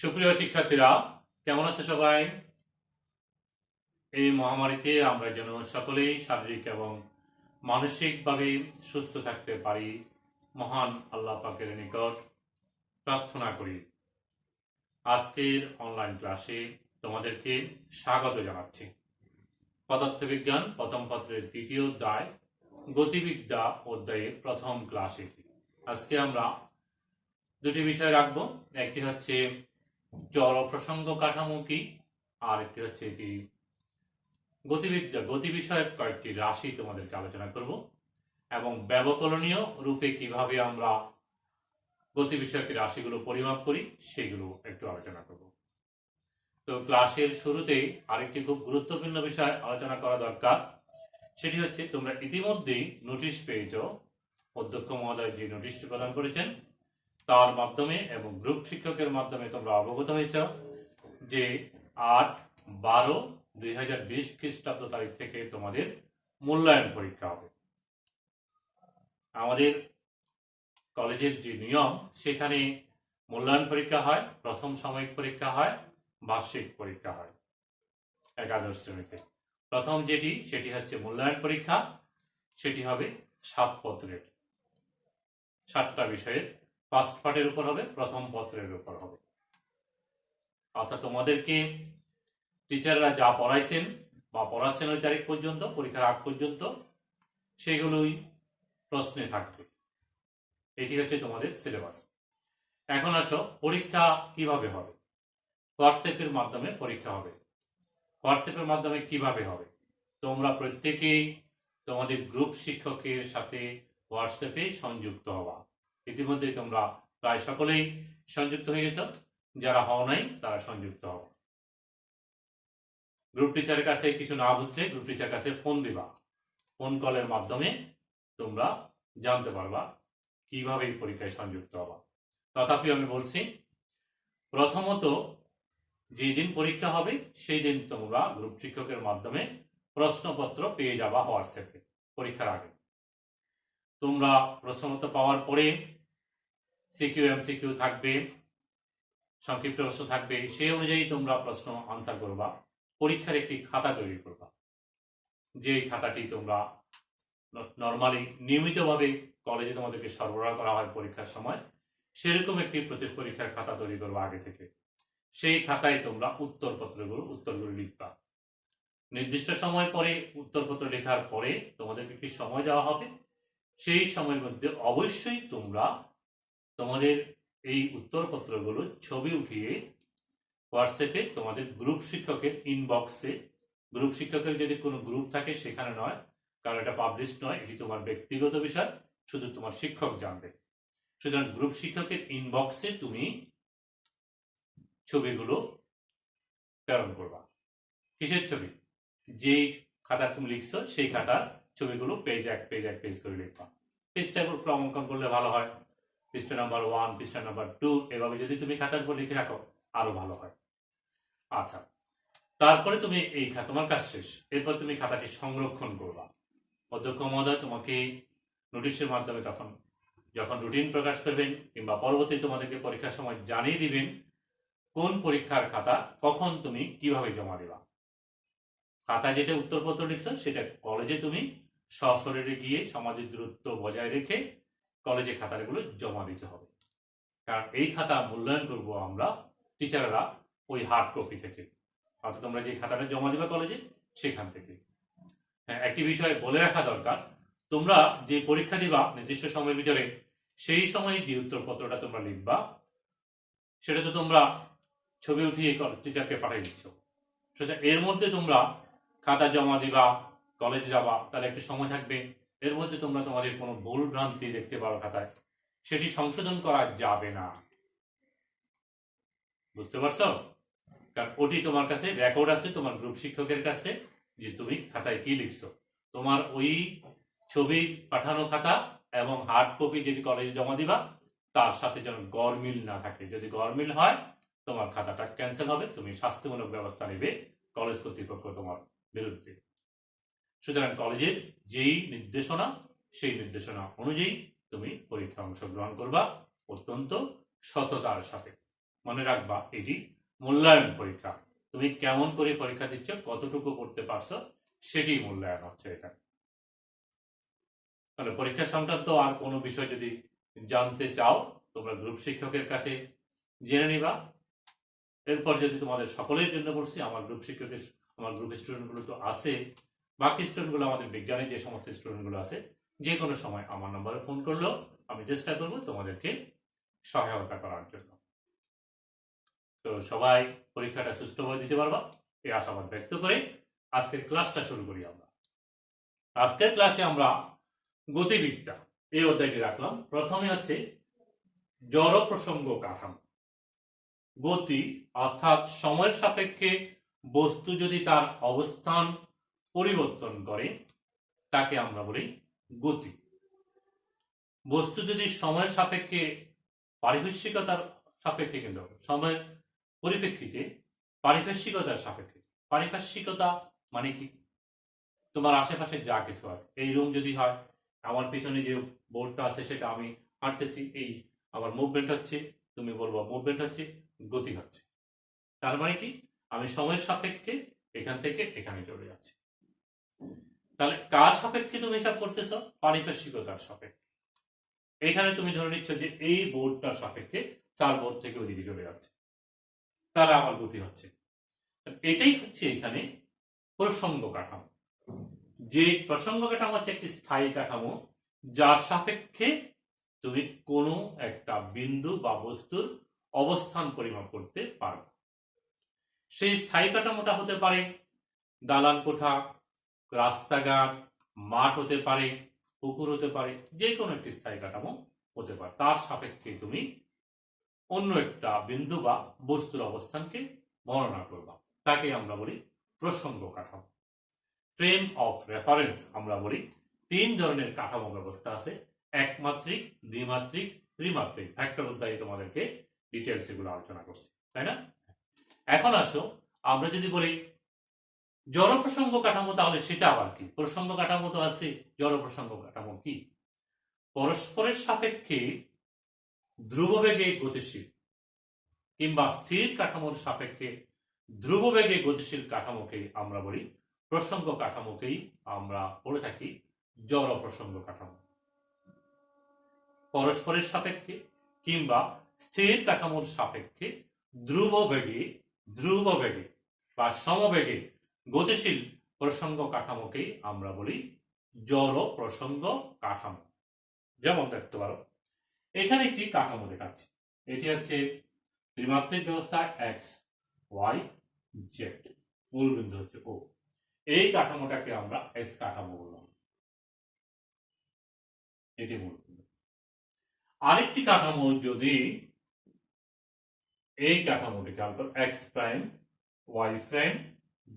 সুপ্রিয় শিক্ষার্থীরা, কেমন আছে সবাই? এই মহামারীতে আমরা যেন সকলেই শারীরিক এবং মানসিকভাবে সুস্থ থাকতে পারি, মহান আল্লাহ পাকের নিকট প্রার্থনা করি। আজকের অনলাইন ক্লাসে তোমাদেরকে স্বাগত জানাচ্ছি। পদার্থবিজ্ঞান প্রথম পত্রের দ্বিতীয় অধ্যায় গতিবিদ্যা অধ্যায়ের প্রথম ক্লাস এটি। আজকে আমরা দুটি বিষয় রাখবো। একটি হচ্ছে জড় প্রসঙ্গ কাঠামো কি, আর একটি হচ্ছে কি গতিবিদ্যা, গতি বিষয়ক কয়েকটি রাশি তোমাদেরকে আলোচনা করব এবং ব্যবকলনীয় রূপে কিভাবে আমরা গতি বিষয়ক রাশিগুলো পরিমাপ করি সেগুলো একটু আলোচনা করব। তো ক্লাসের শুরুতেই আরেকটি খুব গুরুত্বপূর্ণ বিষয় আলোচনা করা দরকার, সেটি হচ্ছে তোমরা ইতিমধ্যেই নোটিশ পেয়েছ। অধ্যক্ষ মহোদয় যে নোটিশটি প্রদান করেছেন তার মাধ্যমে এবং গ্রুপ শিক্ষকের মাধ্যমে তোমরা অবগত হয়েছ যে 8/12/2020 খ্রিস্টাব্দ তারিখ থেকে তোমাদের মূল্যায়ন পরীক্ষা হবে। আমাদের কলেজের যে নিয়ম, সেখানে মূল্যায়ন পরীক্ষা হয়, প্রথম সাময়িক পরীক্ষা হয়, বার্ষিক পরীক্ষা হয়। একাদশ শ্রেণীতে প্রথম সেটি হচ্ছে মূল্যায়ন পরীক্ষা। সেটি হবে 7 পত্রের, 7টা বিষয়ের ফার্স্ট পার্টের উপর হবে, প্রথম পত্রের উপর হবে। অর্থাৎ তোমাদেরকে টিচাররা যা পড়াইছেন বা পড়াচ্ছেন ওই তারিখ পর্যন্ত, পরীক্ষার আগ পর্যন্ত, সেগুলোই প্রশ্নে থাকবে। এটি হচ্ছে তোমাদের সিলেবাস। এখন আসো, পরীক্ষা কিভাবে হবে? হোয়াটসঅ্যাপের মাধ্যমে পরীক্ষা হবে। হোয়াটসঅ্যাপের মাধ্যমে কিভাবে হবে? তোমরা প্রত্যেকেই তোমাদের গ্রুপ শিক্ষকের সাথে হোয়াটসঅ্যাপে সংযুক্ত হবা। ইতিমধ্যে তোমরা প্রায় সকলেই সংযুক্ত হয়ে গেছ, যারা হও নাই তারা সংযুক্ত হও। গ্রুপ টিচারের কাছে কিছু না বুঝলে গ্রুপ টিচারের কাছে ফোন দিবা। ফোন কলের মাধ্যমে তোমরা জানতে পারবা কিভাবে এই পরীক্ষায় সংযুক্ত হবা। তথাপি আমি বলছি, প্রথমত যেদিন পরীক্ষা হবে সেই দিন তোমরা গ্রুপ শিক্ষকের মাধ্যমে প্রশ্নপত্র পেয়ে যাবা হোয়াটসঅ্যাপে। পরীক্ষার আগে তোমরা প্রশ্নপত্র পাওয়ার পরে সিকিউ এমসিকিউ থাকবে, সংক্ষিপ্ত প্রশ্ন থাকবে, সেই অনুযায়ী তোমরা প্রশ্ন আনসার করবা। পরীক্ষার একটি খাতা তৈরি করবা, যে খাতাটি তোমরা নর্মালি নিয়মিতভাবে কলেজে তোমাদেরকে সরবরাহ করা হয় পরীক্ষার সময়, সেরকম একটি পরীক্ষার খাতা তৈরি করবা আগে থেকে। সেই খাতায় তোমরা উত্তরগুলো লিখবা। নির্দিষ্ট সময় পরে উত্তরপত্র লেখার পরে তোমাদেরকে একটি সময় দেওয়া হবে। সেই সময়ের মধ্যে অবশ্যই তোমরা তোমাদের এই উত্তরপত্রগুলো ছবি উঠিয়ে হোয়াটসঅ্যাপে তোমাদের গ্রুপ শিক্ষকের ইনবক্সে, গ্রুপ শিক্ষকের যদি কোনো গ্রুপ থাকে সেখানে নয়, কারণ এটা পাবলিশ নয়, এটি তোমার ব্যক্তিগত বিষয়, শুধু তোমার শিক্ষক জানবে। সুতরাং গ্রুপ শিক্ষকের ইনবক্সে তুমি ছবিগুলো প্রেরণ করবা। কিসের ছবি? যেই খাতা তুমি লিখছো সেই খাতার ছবিগুলো পেজ করে লিখবা। পেজটা ক্রমাঙ্কন করলে ভালো হয়। পৃষ্ঠা নাম্বার 1, পৃষ্ঠা নাম্বার 2, এভাবে যদি তুমি খাতার উপর লিখে রাখো আরো ভালো হয়। আচ্ছা, তারপরে তুমি তোমার কাজ শেষ, এরপর তুমি খাতাটি সংরক্ষণ করবা। অধ্যক্ষ মহোদয় তোমাকে নোটিশের মাধ্যমে যখন রুটিন প্রকাশ করবেন কিংবা পরবর্তী তোমাদেরকে পরীক্ষার সময় জানিয়ে দিবেন কোন পরীক্ষার খাতা কখন তুমি কিভাবে জমা দিবা। খাতা যেটা উত্তরপত্র লিখছো সেটা কলেজে তুমি সশরীরে গিয়ে সামাজিক দূরত্ব বজায় রেখে কলেজে খাতাগুলো জমা দিতে হবে। কারণ এই খাতা মূল্যায়ন করব আমরা টিচাররা ওই হার্ড কপি থেকে, অর্থাৎ তোমরা যে খাতাটা জমা দিবা কলেজে সেখান থেকে। হ্যাঁ, একটি বিষয় বলে রাখা দরকার, তোমরা যে পরীক্ষা দিবা নির্দিষ্ট সময়ের ভিতরে, সেই সময়ে যে উত্তরপত্রটা তোমরা লিখবা সেটা তো তোমরা ছবি উঠিয়ে টিচারকে পাঠিয়ে দিচ্ছ। এর মধ্যে তোমরা খাতা জমা দিবা, কলেজে যাবা, তাহলে একটু সময় থাকবে। এর মধ্যে তোমরা তোমাদের কোনো ভুল ভ্রান্তি দেখতে পারো খাতায়, সেটি সংশোধন করা যাবে না। বুঝতে পারছো? কারণ ওটি তোমার কাছে রেকর্ড আছে, তোমার গ্রুপ শিক্ষকের কাছে, যে তুমি খাতায় কি লিখছো। তোমার ওই ছবি পাঠানো খাতা এবং হার্ড কপি যেটি কলেজে জমা দিবা তার সাথে যেন গরমিল না থাকে। যদি গরমিল হয় তোমার খাতাটা ক্যান্সেল হবে, তুমি শাস্তিমূলক ব্যবস্থা নেবে কলেজ কর্তৃপক্ষ তোমার বিরুদ্ধে। সুতরাং কলেজের যেই নির্দেশনা সেই নির্দেশনা অনুযায়ী তুমি পরীক্ষা অংশগ্রহণ করবা অত্যন্ত সততার সাথে। মনে রাখবা এটি মূল্যায়ন পরীক্ষা। তুমি কেমন করে পরীক্ষা দিচ্ছ, কতটুকু করতে পারছো, সেটি মূল্যায়ন হচ্ছে এটা। তাহলে পরীক্ষা সংক্রান্ত আর কোনো বিষয় যদি জানতে চাও তোমরা গ্রুপ শিক্ষকের কাছে জেনে নিবা। এরপর যদি তোমাদের সকলের জন্য বলছি, আমার গ্রুপ স্টুডেন্টগুলো তো আছে, বাকি স্টুডেন্টগুলো আমাদের বিজ্ঞানের যে সমস্ত স্টুডেন্টগুলো আছে যে কোনো সময় আমার নাম্বারে ফোন করলেও আমি চেষ্টা করব তোমাদেরকে সহায়তা করার জন্য। তো সবাই পরীক্ষাটা সুষ্ঠুভাবে দিতে পারবা এই আশাবাদ ব্যক্ত করে আজকের ক্লাসটা শুরু করি আমরা। আজকের ক্লাসে আমরা গতিবিদ্যা এই অধ্যায়টি রাখলাম। প্রথমে হচ্ছে জড় প্রসঙ্গ কাঠামো। গতি অর্থাৎ সময়ের সাপেক্ষে বস্তু যদি তার অবস্থান পরিবর্তন করে তাকে আমরা বলি গতি। বস্তু যদি সময়ের সাপেক্ষে পারিপার্শ্বিকতার সাপেক্ষে, কিন্তু সময়ের পরিপ্রেক্ষিতে পারিপার্শ্বিকতার সাপেক্ষে, পারিপার্শ্বিকতা মানে কি, তোমার আশেপাশে যা কিছু আছে, এই রুম যদি হয়, আমার পিছনে যে বোর্ডটা আছে সেটা আমি হাঁটতেছি, এই আমার মুভমেন্ট হচ্ছে, তুমি বলবো মুভমেন্ট হচ্ছে, গতি হচ্ছে। তার মানে কি, আমি সময়ের সাপেক্ষে এখান থেকে এখানে চলে যাচ্ছি। তাহলে কার সাপেক্ষে তুমি হিসাব করতেছো? পারিপার্শ্বিকতার সাপেক্ষে। এখানে তুমি ধরে নিচ্ছ যে এই বোর্ডটার সাপেক্ষে 4 বোর্ড থেকে ওইদিকে চলে যাচ্ছে, তাহলে আমার গতি হচ্ছে। এটাই হচ্ছে এখানে প্রসঙ্গ কাঠামো। যে প্রসঙ্গ কাঠামো হচ্ছে একটি স্থায়ী কাঠামো যার সাপেক্ষে তুমি কোনো একটা বিন্দু বা বস্তুর অবস্থান পরিমাপ করতে পারো। সেই স্থায়ী কাঠামোটা হতে পারে দালান কোঠা, রাস্তাঘাট, মাঠ হতে পারে, পুকুর হতে পারে, যে কোনো একটি স্থায়ী কাঠামো হতে পারে। তার সাপেক্ষে তুমি অন্য একটা বিন্দু বা বস্তুর অবস্থানকে বর্ণনা করবা, তাকে আমরা বলি প্রসঙ্গ কাঠামো। ফ্রেম অফ রেফারেন্স আমরা বলি। 3 ধরনের কাঠামো ব্যবস্থা আছে, একমাত্রিক, দ্বিমাত্রিক, ত্রিমাত্রিক। ভেক্টর অধ্যায়ে তোমাদেরকে ডিটেলস এগুলো আলোচনা করছি, তাই না? এখন আসো আমরা যদি বলি জড় প্রসঙ্গ কাঠামো, তাহলে সেটা আবার কি? প্রসঙ্গ কাঠামো তো আছে, জড় প্রসঙ্গ কাঠামো কি? পরস্পরের সাপেক্ষে ধ্রুববেগে গতিশীল কিংবা স্থির কাঠামোর সাপেক্ষে ধ্রুববেগে গতিশীল কাঠামোকে আমরা বলি প্রসঙ্গ কাঠামোকেই আমরা বলে থাকি জড় প্রসঙ্গ কাঠামো। পরস্পরের সাপেক্ষে কিংবা স্থির কাঠামোর সাপেক্ষে ধ্রুববেগে বা সমবেগে গতিশীল প্রসঙ্গ কাঠামোকেই আমরা বলি জড় প্রসঙ্গ কাঠামো। যেমন দেখতে পারো এখানে একটি কাঠামো দেখাচ্ছি, এটি হচ্ছে ত্রিমাত্রিক ব্যবস্থা এক্স ওয়াই জেড, মূল বিন্দু হচ্ছে ও। এই কাঠামোটাকে আমরা এস কাঠামো বললাম, এটি মূল বিন্দু। আরেকটি কাঠামো যদি এই কাঠামোটিকে আমরা X prime Y prime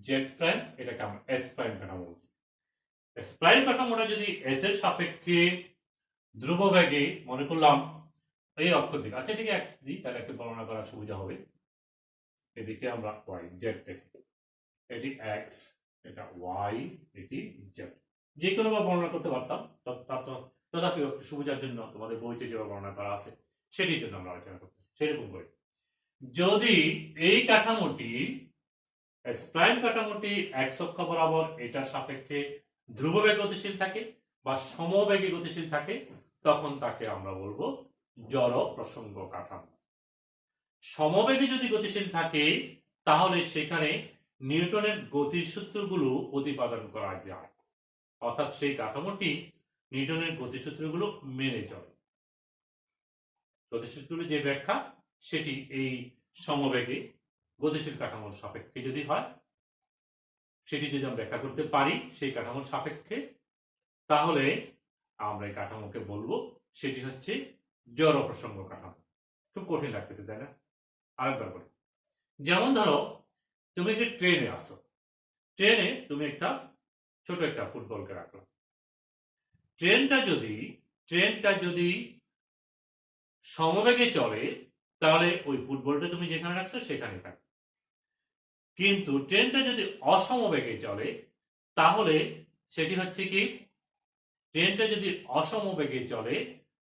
Z prime, এটাকে আমরা এস প্রাইম কাঠামো বলছি। এস প্রাইম কাঠামোটা যদি এস এর সাপেক্ষে ধ্রুববেগে, মনে করলাম এই অক্ষর দিকে, আচ্ছা ঠিক এক্স দিই তাহলে একটু গণনা করার সুবিধা হবে। এদিকে আমরা ওয়াই জেড দেখি, এটি এক্স, এটা ওয়াই, এটি জেড, যে কোনো বা গণনা করতে পারতাম, তথাপি সুবিধার জন্য তোমাদের বইতে যেভাবে গণনা করা আছে সেটির জন্য আমরা আলোচনা করতেছি। সেরকম করে যদি এই কাঠামোটি প্রাইম কাঠামোটি এক্স অক্ষ বরাবর এটার সাপেক্ষে ধ্রুববেগে গতিশীল থাকে বা সমবেগে গতিশীল থাকে, তখন তাকে আমরা বলবো জড় প্রসঙ্গ কাঠামো। সমবেগে যদি গতিশীল থাকে তাহলে সেখানে নিউটনের গতির সূত্রগুলো প্রতিপাদন করা যায়, অর্থাৎ সেই কাঠামোটি নিউটনের গতিসূত্রগুলো মেনে চলে। গতিসূত্রগুলো যে ব্যাখ্যা সেটি এই সমবেগে গতিশীল কাঠামোর সাপেক্ষে যদি হয়, সেটি যদি আমরা ব্যাখ্যা করতে পারি সেই কাঠামোর সাপেক্ষে, তাহলে আমরা এই কাঠামোকে বলবো সেটি হচ্ছে জড় প্রসঙ্গ কাঠামো। খুব কঠিন লাগতেছে তাই না? আরেকবার বলি, যেমন ধরো তুমি একটি ট্রেনে আসো, ট্রেনে তুমি একটা ছোট একটা ফুটবলকে রাখলো। ট্রেনটা যদি সমবেগে চলে তাহলে ওই ফুটবলটা তুমি যেখানে রাখছো সেখানে থাকবে, কিন্তু ট্রেনটা যদি অসমবেগে চলে তাহলে সেটি হচ্ছে কি, ট্রেনটা যদি অসমবেগে চলে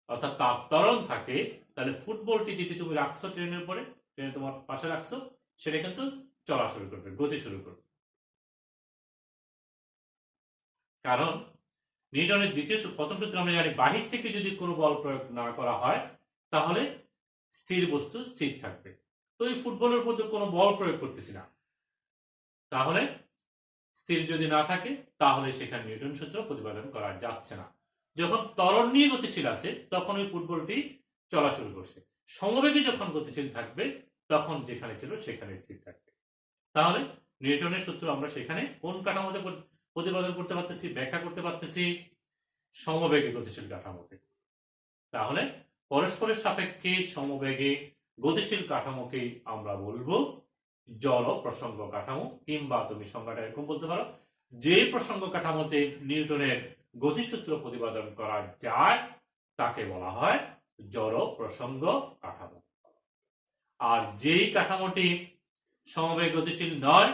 অর্থাৎ তাপ ত্বরণ থাকে, তাহলে ফুটবলটি যদি তুমি রাখছো ট্রেনের উপরে, ট্রেনে তোমার পাশে রাখছো, সেটা কিন্তু চলা শুরু করবে, গতি শুরু করবে। কারণ নিউটনের প্রথম সূত্রে আমরা জানি বাহির থেকে যদি কোনো বল প্রয়োগ না করা হয় তাহলে স্থির বস্তু স্থির থাকবে। তো এই ফুটবলের মধ্যে কোনো বল প্রয়োগ করতেছি না, তাহলে স্থির যদি না থাকে তাহলে সেখানে নিউটন সূত্র প্রতিপাদন করা যাচ্ছে না। যখন ত্বরণ নিয়ে গতিশীল আছে তখন ওই ফুটবলটি চলা শুরু করছে। সমবেগে যখন গতিশীল থাকবে তখন যেখানে ছিল সেখানে স্থির থাকবে। তাহলে নিউটনের সূত্র আমরা সেখানে কোন কাঠামোতে প্রতিপাদন করতে পারতেছি, ব্যাখ্যা করতে পারতেছি? সমবেগে গতিশীল কাঠামোতে। তাহলে পরস্পরের সাপেক্ষে সমবেগে গতিশীল কাঠামোকেই আমরা বলবো জড় প্রসঙ্গ কাঠামো, কিংবা তুমি সংজ্ঞাটা এরকম বলতে পারো, যে প্রসঙ্গ কাঠামোতে নিউটনের গতিসূত্র প্রতিপাদন করা যায় তাকে বলা হয় জড় প্রসঙ্গ কাঠামো। আর যেই কাঠামোটি সমবেগ গতিশীল নয়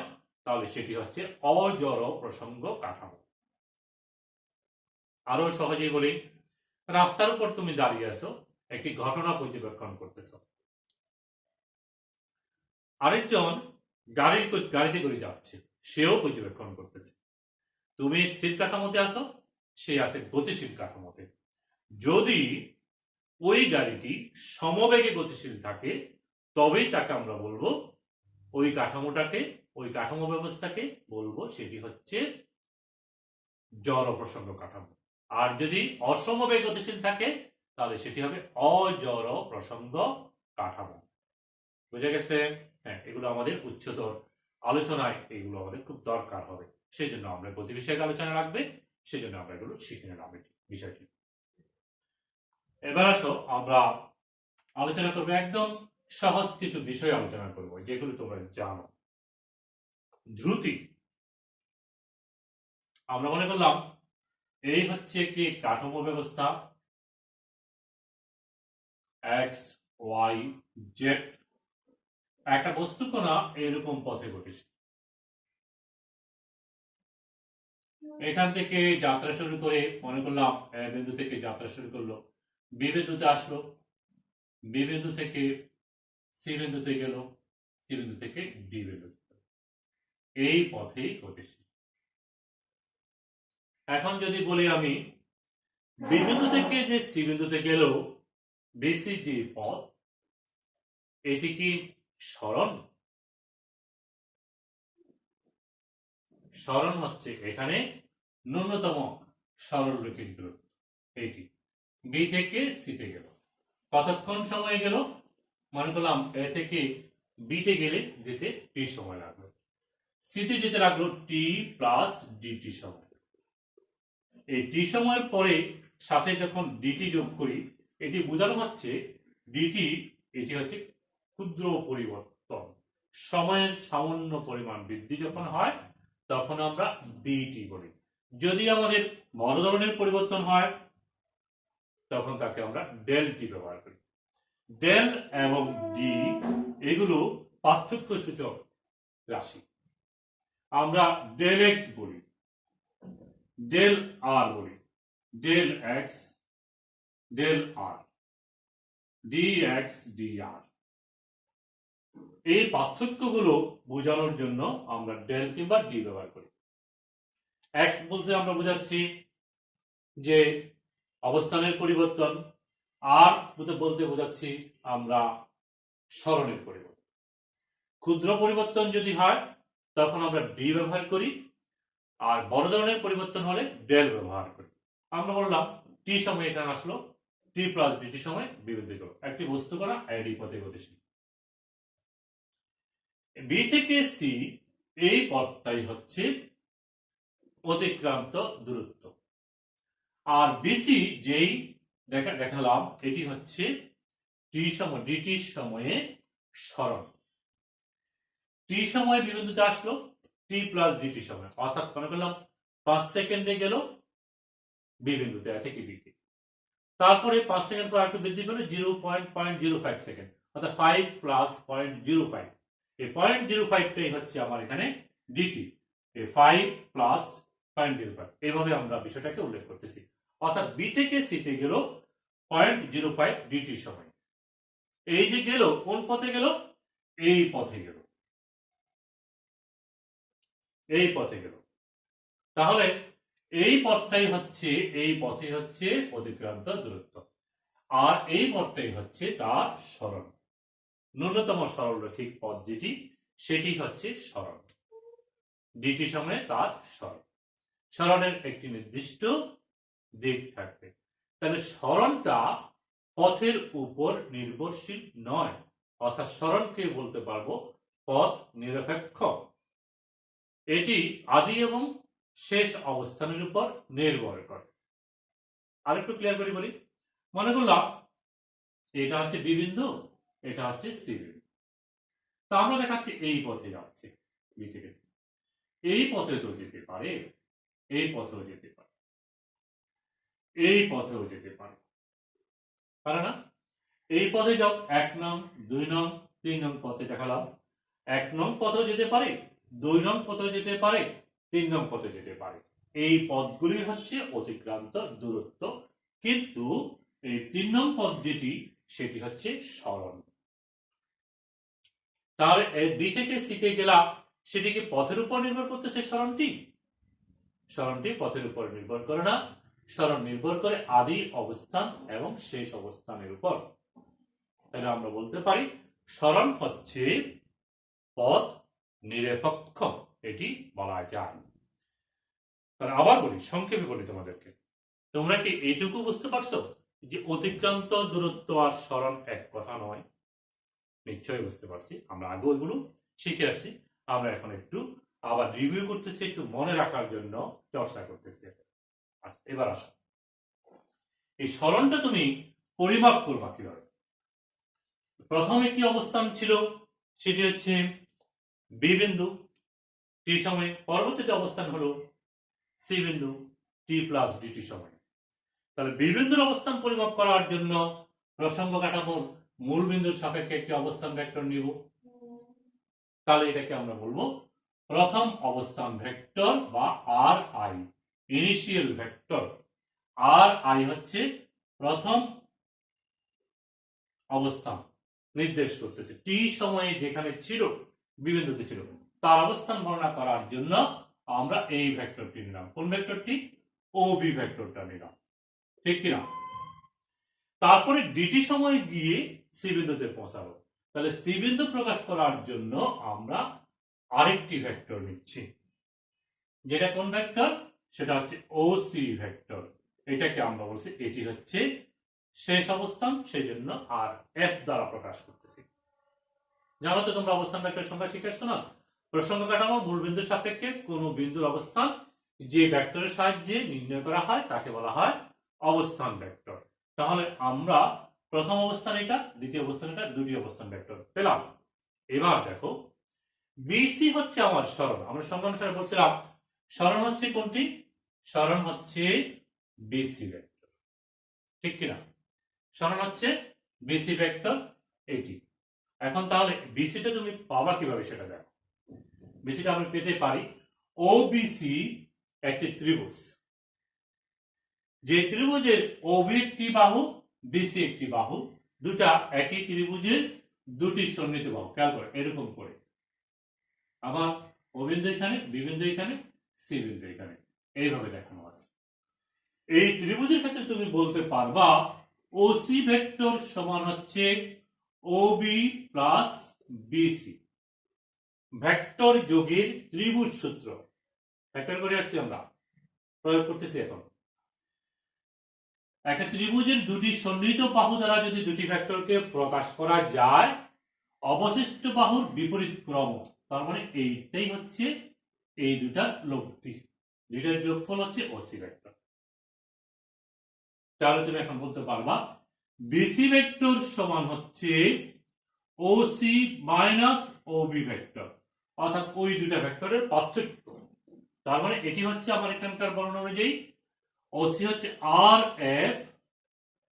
তাহলে সেটি হচ্ছে অজড় প্রসঙ্গ কাঠামো। আরো সহজেই বলি, রাস্তার উপর তুমি দাঁড়িয়ে আছো, একটি ঘটনা পর্যবেক্ষণ করতেছো, আরেকজন গাড়িতে করে যাচ্ছে, সেও পর্যবেক্ষণ করতেছে। তুমি স্থির কাঠামোতে আছো, সে আছে গতিশীল কাঠামোতে। যদি ওই গাড়িটি সমবেগে গতিশীল থাকে তবেই তাকে আমরা বলবো, ওই কাঠামোটাকে, ওই কাঠামো ব্যবস্থাকে বলবো সেটি হচ্ছে জড় প্রসঙ্গ কাঠামো। আর যদি অসমবেগ গতিশীল থাকে তাহলে সেটি হবে অজড় প্রসঙ্গ কাঠামো। বুঝে গেছে? হ্যাঁ, এগুলো আমাদের উচ্চতর আলোচনায় এগুলো আমাদের খুব দরকার হবে, সেই জন্য আমরা গতি বিষয়ক আলোচনা রাখবে, সেই জন্য আমরা এগুলো শিখে নিলাম বিষয়টি। এবার আসো আমরা আলোচনা করবো, একদম সহজ কিছু বিষয় আলোচনা করবো যেগুলো তোমরা জানো। ধ্রুতি। আমরা মনে করলাম এই হচ্ছে একটি কাঠামো ব্যবস্থা, এক্স ওয়াই জেড, একটা বস্তু কণা এরকম পথে ঘটেছে। এখান থেকে যাত্রা শুরু করে, মনে করলাম এ বিন্দু থেকে যাত্রা শুরু করলো, বি বিন্দুতে আসলো, বি বিন্দু থেকে সি বিন্দুতে গেল, সি বিন্দু থেকে ডি বিন্দুতে, এই পথেই ঘটেছে। এখন যদি বলি আমি বি বিন্দু থেকে যে সি বিন্দুতে গেল, বিসি যে পথ, এটি কি সরণ? সরণ হচ্ছে এখানে ন্যূনতম সরলরেখিক দূরত্ব, এইটি বি থেকে সিতে গেল। কতক্ষণ সময় গেল? মনে করলাম এ থেকে বিতে গেলে যেতে টি সময় লাগলো, সিতে যেতে লাগলো টি প্লাস ডিটি সময়। এই টি সময়ের পরে সাথে যখন ডিটি যোগ করি, এটি বোঝানো হচ্ছে ডিটি, এটি হচ্ছে ক্ষুদ্র পরিবর্তন, সময়ের সামান্য পরিমাণ বৃদ্ধি যখন হয় তখন আমরা ডিটি বলি। যদি আমাদের বড় ধরনের পরিবর্তন হয় তখন তাকে আমরা ডেল টি ব্যবহার করি। ডেল এবং ডি এগুলো পার্থক্য সূচক রাশি। আমরা ডেল এক্স বলি, ডেল আর বলি, ডেল এক্স, ডেল আর, ডি এক্স, ডি আর। এই পার্থক্যগুলো বোঝানোর জন্য আমরা ডেল কিংবা ডি ব্যবহার করি। এক্স বলতে আমরা বোঝাচ্ছি যে অবস্থানের পরিবর্তন, আর বলতে বোঝাচ্ছি আমরা সরণের পরিবর্তন। ক্ষুদ্র পরিবর্তন যদি হয় তখন আমরা ডি ব্যবহার করি, আর বড় ধরনের পরিবর্তন হলে ডেল ব্যবহার করি। আমরা বললাম টি সময় এখানে আসলো, টি প্লাস ডিটি সময় বিবৃতি করো, একটি বস্তু কণা এডি পথে গতিশীল। বি থেকে সি এই পথটাই হচ্ছে অতিক্রান্ত দূরত্ব, আর বিসি যেই দেখালাম এটি হচ্ছে টি সময়, ডিটি সময়ে সরণ। টি সময় বিন্দুতে আসলো টি প্লাস ডিটি সময়, অর্থাৎ মনে করলাম 5 সেকেন্ডে গেল বি বিন্দুতে থেকে বিতে, তারপরে 5 সেকেন্ড পর একটু বৃদ্ধি পেল 0.05 সেকেন্ড, অর্থাৎ 5 প্লাস 0.05। এই 0.05টাই হচ্ছে আমার এখানে ডিটি, এই 5 প্লাস 0.05, এইভাবে আমরা বিষয়টাকে উল্লেখ করতেছি। অর্থাৎ বি থেকে সিতে গেল 0.05 ডিটি সময়। এই যে গেল কোন পথে গেল, এই পথে গেল, এই পথে গেল। তাহলে এই পথটাই হচ্ছে, এই পথে হচ্ছে অতিক্রান্ত দূরত্ব, আর এই পথটাই হচ্ছে তার সরণ। ন্যূনতম সরলরৈখিক পথ যেটি, সেটি হচ্ছে সরণ। ডিটি সময়ে তার সরণ, সরণের একটি নির্দিষ্ট দিক থাকবে। তাহলে সরণটা পথের উপর নির্ভরশীল নয়, অর্থাৎ সরণকে বলতে পারবো পথ নিরপেক্ষ। এটি আদি এবং শেষ অবস্থানের উপর নির্ভর করে। আরেকটু ক্লিয়ার করে বলি, মনে করলাম এটা হচ্ছে বি বিন্দু, এটা হচ্ছে সি বিন্দু। তা আমরা দেখাচ্ছি এই পথে যাচ্ছে, বি থেকে সি। এই পথে তো যেতে পারে, এই পথেও যেতে পারে, এই পথেও যেতে পারে, পারে না? এই পথে যাও, 1 নং 2 নং 3 নং পথে দেখালাম। 1 নং পথেও যেতে পারে, 2 নং পথেও যেতে পারে, 3 নং পথে যেতে পারে। এই পথগুলি হচ্ছে অতিক্রান্ত দূরত্ব, কিন্তু এই 3 নং পথ যেটি, সেটি হচ্ছে সরণ। তাহলে বি থেকে সি তে গেলাম, সেটি কি পথের উপর নির্ভর করতেছে সরণটি? সরণটি পথের উপর নির্ভর করে না, সরণ নির্ভর করে আদি অবস্থান এবং শেষ অবস্থানের উপর। তাহলে আমরা বলতে পারি সরণ হচ্ছে পথ নিরপেক্ষ, এটি বলা যায়। আবার বলি, সংক্ষেপে বলি তোমাদেরকে, তোমরা কি এইটুকু বুঝতে পারছো যে অতিক্রান্ত দূরত্ব আর সরণ এক কথা নয়? নিশ্চয়ই বুঝতে পারছি, আমরা আগে ওইগুলো শিখে আসছি। আমরা এখন একটু আবার রিভিউ করতেছি, একটু মনে রাখার জন্য চর্চা করতেছি। এবার আসো, এই সরণটা তুমি পরিমাপ করবা কিভাবে? প্রথম একটি অবস্থান ছিল, সেটি হচ্ছে বি বিন্দু টি সময়ে, পরবর্তীতে অবস্থান হলো সি বিন্দু টি প্লাস ডিটি সময়ে। তাহলে বি বিন্দুর অবস্থান পরিমাপ করার জন্য প্রসঙ্গ কাঠামোর মূল বিন্দুর সাপেক্ষে একটি অবস্থান ভেক্টর নিব। তাহলে এটাকে আমরা বলবো প্রথম অবস্থান ভেক্টর বা R I, initial vector. R I হচ্ছে প্রথম অবস্থান নির্দেশ করতেছে, টি সময়ে যেখানে ছিল, বিবিন্দুতে ছিল, তার অবস্থান বর্ণনা করার জন্য আমরা এই ভেক্টরটি নিলাম। কোন ভেক্টরটি? ও বি ভেক্টরটা নিলাম, ঠিক কিনা? তারপরে ডিটি সময়ে গিয়ে সি বিন্দুতে পৌঁছাবো। তাহলে সি বিন্দু প্রকাশ করার জন্য আমরা আরেকটি ভেক্টর নিচ্ছি, যেটা কোন ভেক্টর? সেটা হচ্ছে ও সি ভেক্টর। এটাকে আমরা বলছি এটি হচ্ছে শেষ অবস্থান, সেই জন্য আর এফ দ্বারা প্রকাশ করতেছি। জানো তো তোমরা অবস্থান ভেক্টর সংখ্যা শিখেছো না? প্রসঙ্গ কাঠামো মূল বিন্দুর সাপেক্ষে কোন বিন্দুর অবস্থান যে ভেক্টরের সাহায্যে নির্ণয় করা হয় তাকে বলা হয় অবস্থান ভেক্টর। তাহলে আমরা প্রথম অবস্থান এটা, দ্বিতীয় অবস্থান এটা, দুটি অবস্থান ভেক্টর পেলাম। এবার দেখো, বিসি হচ্ছে আমার সরণ। আমরা সংজ্ঞানুসারে বলছিলাম সরণ হচ্ছে কোনটি? সরণ হচ্ছে বিসি ভেক্টর, ঠিক কিনা? সরণ হচ্ছে বিসি ভেক্টর এটি। এখন তাহলে বিসিটা তুমি পাবা কিভাবে সেটা দেখো। বিসিটা আমরা পেতে পারি, ও বিসি একটি ত্রিভুজ, যে ত্রিভুজের ওবি একটি বাহু, বিসি একটি বাহু, দুটা একই ত্রিভুজের দুটি সন্নিহিত বাহু। খেয়াল করে এরকম করে, আবার ও বিন্দু এখানে, বি বিন্দু এখানে, সি বিন্দু এখানে, এইভাবে দেখানো আছে। এই ত্রিভুজের ক্ষেত্রে তুমি বলতে পারবা ওসি ভেক্টর সমান হচ্ছে ওবি প্লাস বিসি, ভেক্টর যোগের ত্রিভুজ সূত্র। ভেক্টর করে আসছি আমরা, প্রয়োগ করতেছি এখন। একটা ত্রিভুজের দুটি সন্নিহিত বাহু দ্বারা যদি দুটি ভেক্টরকে প্রকাশ করা যায়, অবশিষ্ট বাহুর বিপরীত ক্রম, তার মানে এইটাই হচ্ছে এই দুটার লব্ধি, দুইটার যোগফল হচ্ছে ওসি ভেক্টর। তাহলে তুমি এখন বলতে পারবা বিসি ভেক্টর সমান হচ্ছে ওসি মাইনাস ওবি ভেক্টর, অর্থাৎ ওই দুটা ভেক্টরের পার্থক্য। তার মানে এটি হচ্ছে আমার এখানকার বর্ণনা অনুযায়ী ওসি হচ্ছে আর এফ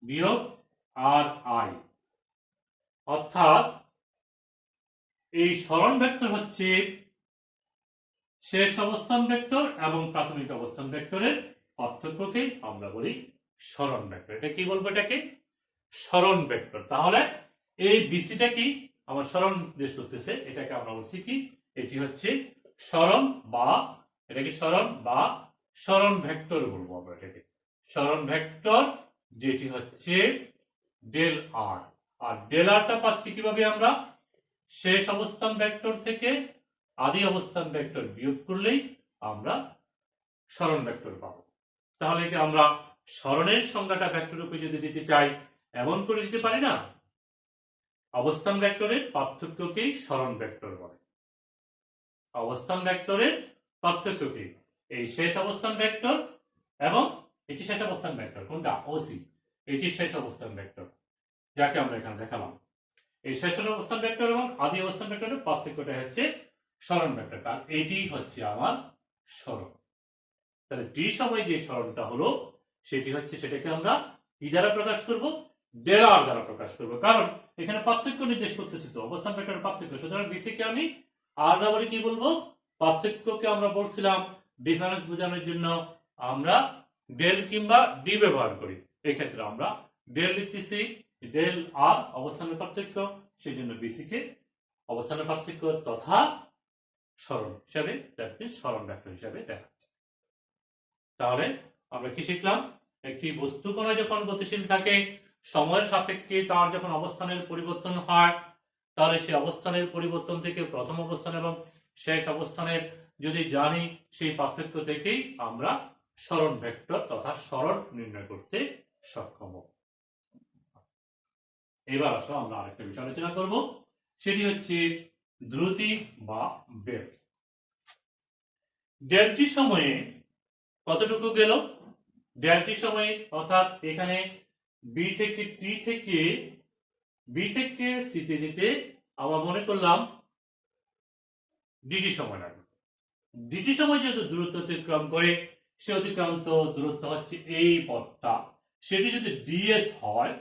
বিয়োগ আর আই, অর্থাৎ এই সরণ ভেক্টর হচ্ছে শেষ অবস্থান ভেক্টর এবং প্রাথমিক অবস্থান ভেক্টরের পার্থক্যকে আমরা বলি সরণ ভেক্টর। এটা কি বলবো? এটাকে সরণ ভেক্টর। তাহলে এই বিসিটা কি আমার সরণ নির্দেশ করতেছে, এটাকে আমরা বলছি কি এটি হচ্ছে সরণ বা এটাকে সরণ বা সরণ ভেক্টর বলবো আমরা এটাকে সরণ ভেক্টর, যেটি হচ্ছে ডেল আর। আর ডেল আরটা পাচ্ছি কিভাবে আমরা শেষ অবস্থান ভেক্টর থেকে আদি অবস্থান ভেক্টর বিয়োগ করলেই আমরা সরণ ভেক্টর পাবো। তাহলে কি আমরা সরণের সংজ্ঞাটা ভেক্টর রূপে যদি দিতে চাই এমন করে দিতে পারি না, অবস্থান ভেক্টরের পার্থক্যকেই সরণ ভেক্টর বলে। অবস্থান ভেক্টরের পার্থক্যকে এই শেষ অবস্থান ভেক্টর এবং এটি শেষ অবস্থান ভেক্টর, কোনটা ওসি, এটি শেষ অবস্থান ভেক্টর যাকে আমরা এখানে দেখালাম। এই শেষ অবস্থান ভেক্টর এবং আদি অবস্থান ভেক্টরের পার্থক্যটা হচ্ছে সরণ ভেক্টর, কারণ এটি হচ্ছে আমার সরণ। তাহলে টি সময় যে সরণটা হলো সেটি হচ্ছে, সেটাকে আমরা কি দ্বারা প্রকাশ করব, ডেল আর দ্বারা প্রকাশ করব, কারণ এখানে পার্থক্য নির্দেশ করতেছি তো অবস্থান ভেক্টরের পার্থক্য। সুতরাং বিসি কে আমি আর না বলে কি বলবো, পার্থক্যকে আমরা বলছিলাম ডিফারেন্স বোঝানোর জন্য আমরা ডেল কিংবা ডি ব্যবহার করি। এই ক্ষেত্রে আমরা ডেল লিখতেছি, ডেল আর অবস্থানের পার্থক্য, সেই জন্য বিসি কে অবস্থানের পার্থক্য তথা সরণ হিসাবে সরণ ভেক্টর হিসাবে দেখাচ্ছে। তাহলে আমরা কি শিখলাম, একটি বস্তু কণা যখন গতিশীল থাকে সময়ের সাপেক্ষে তার যখন অবস্থানের পরিবর্তন হয়, তাহলে সেই অবস্থানের পরিবর্তন থেকে প্রথম অবস্থান এবং শেষ অবস্থানের যদি জানি সেই পার্থক্য থেকেই আমরা সরণ ভেক্টর তথা সরণ নির্ণয় করতে সক্ষম হব। এবার আসো আমরা আরেকটা বিষয় আলোচনা করব, সেটি হচ্ছে দ্রুতি বা বেগ। ডেলটি সময়ে কতটুকু গেল, ডেলটি সময়ে অর্থাৎ এখানে বি থেকে টি থেকে বি থেকে সিতে যেতে আমরা মনে করলাম ডিটি সময় লাগবে। ডিটি সময় যেহেতু দূরত্ব অতিক্রম করে, সে অতিক্রান্ত দূরত্ব হচ্ছে এই পথটা, সেটি যদি ডিএস হয়